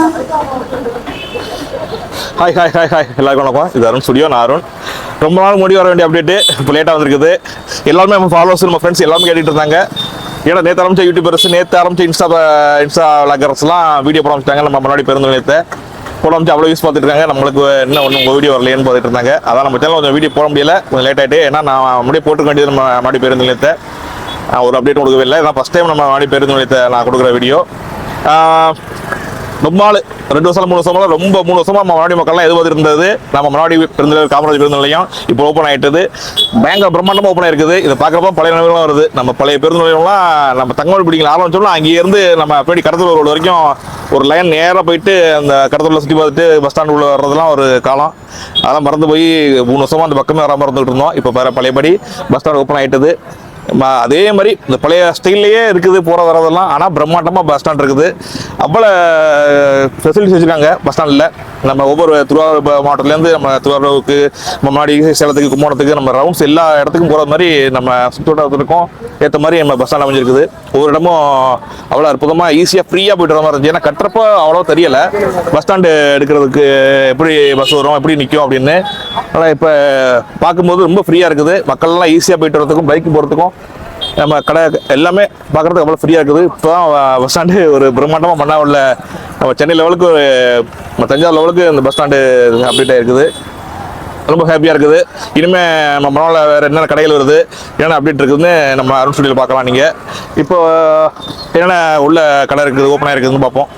Hi hi hi hi எல்லாருக்கும் வணக்கம். இது அருண் ஸ்டுடியோ. நான் அருண். ரொம்ப நாள் முடி வர வேண்டிய அப்டேட்டு இப்போ லேட்டாக வந்திருக்குது. எல்லாருமே நம்ம ஃபாலோவர்ஸ், நம்ம ஃப்ரெண்ட்ஸ் எல்லாமே கேட்டுட்டு இருந்தாங்க. ஏன்னா நேற்று ஆரம்பிச்ச யூடியூபர்ஸ், நேற்று ஆரம்பிச்ச இன்ஸ்டா விளாகர்ஸ்லாம் வீடியோ போட ஆரம்பிச்சிட்டாங்க. நம்ம முன்னாடி பேருந்து நிலையத்தை போட ஆரம்பிச்சு அவ்வளோ யூஸ் பார்த்துட்டு இருக்காங்க. நம்மளுக்கு இன்னும் ஒன்றும் உங்கள் வீடியோ வரலையேன்னு பார்த்துட்டு இருந்தாங்க. அதான் நம்ம சேனல் கொஞ்சம் வீடியோ போட முடியல, கொஞ்சம் லேட் ஆகிட்டு. ஏன்னா நான் முன்னாடியே போட்டுக்க வேண்டியது நம்ம முன்னாடி பேருந்து நிலையத்தை ஒரு அப்டேட் கொடுக்கவே இல்லை. ஏன்னா ஃபஸ்ட் டைம் நம்ம முன்னாடி பேருந்து நிலையத்தை நான் கொடுக்குற வீடியோ. ரொம்ப நாள் 2 வருஷம் 3 வருஷமா ரொம்ப 3 வருஷமா நம்ம முன்னாடி மக்கள்லாம் எதிர்பார்த்து இருந்தது. நம்ம முன்னாடி பேருந்து காமராஜ் பேருந்து நிலையம் இப்போ ஓப்பன் ஆகிட்டது. பயங்கர பிரம்மாண்டமாக ஓப்பன் ஆயிருக்குது. இதை பார்க்குறப்ப பழைய நிலையெல்லாம் வருது. நம்ம பழைய பேருந்து நிலையம்லாம் நம்ம தங்கமணி பிடிக்கல ஆரம்பிச்சோம்னா அங்கேருந்து நம்ம அப்படி கடத்தூர் ரோடு வரைக்கும் ஒரு லைன் நேராக போயிட்டு அந்த கடத்தூரில் சுற்றி பார்த்துட்டு பஸ் ஸ்டாண்டு உள்ள வர்றதுலாம் ஒரு காலம். அதெல்லாம் மறந்து போய் 3 வருஷமாக அந்த பக்கமே வராமல் இருந்துகிட்டு இருந்தோம். இப்போ பழையபடி பஸ் ஸ்டாண்ட் ஓப்பன் ஆகிட்டது. அதே மாதிரி இந்த பழைய ஸ்டைல்லையே இருக்குது போகிற வரதெல்லாம். ஆனால் பிரம்மாண்டமாக பஸ் ஸ்டாண்ட் இருக்குது. அவ்வளோ ஃபெசிலிட்டிஸ் வச்சுருக்காங்க பஸ் ஸ்டாண்டில். நம்ம ஒவ்வொரு திருவாரூர் மாவட்டத்துலேருந்து நம்ம திருவாரூருக்கு, முன்னாடி சேலத்துக்கு, கும்போணத்துக்கு, நம்ம ரவுண்ட்ஸ் எல்லா இடத்துக்கும் போகிற மாதிரி நம்ம சுற்றுவட்டாரத்துக்கும் ஏற்ற மாதிரி நம்ம பஸ் ஸ்டாண்ட் அமைஞ்சிருக்குது. ஒவ்வொரு இடமும் அவ்வளோ அற்புதமாக ஈஸியாக ஃப்ரீயாக போய்ட்டு வர மாதிரி இருந்துச்சு. ஏன்னா கட்டுறப்போ அவ்வளோ தெரியலை பஸ் ஸ்டாண்டு எடுக்கிறதுக்கு எப்படி பஸ் வரும், எப்படி நிற்கும் அப்படின்னு. ஆனால் இப்போ பார்க்கும்போது ரொம்ப ஃப்ரீயாக இருக்குது. மக்கள்லாம் ஈஸியாக போய்ட்டு வரதுக்கும், பைக்கு போகிறதுக்கும், நம்ம கடை எல்லாமே பார்க்குறதுக்கு அவ்வளோ ஃப்ரீயாக இருக்குது. இப்போ தான் பஸ் ஸ்டாண்டு ஒரு பிரம்மாண்டமாக மண்ணா உள்ள நம்ம சென்னை லெவலுக்கு, நம்ம தஞ்சாவூர் லெவலுக்கு இந்த பஸ் ஸ்டாண்டு அப்டேட் ஆகிருக்குது. ரொம்ப ஹாப்பியாக இருக்குது. இனிமேல் நம்ம மனோவில் வேறு என்னென்ன கடைகள் வருது, என்னென்ன அப்டேட் இருக்குதுன்னு நம்ம அருண் ஸ்டுடியோவில் பார்க்கலாம். நீங்கள் இப்போ என்னென்ன உள்ள கடை இருக்குது, ஓப்பனாக இருக்குதுன்னு பார்ப்போம்.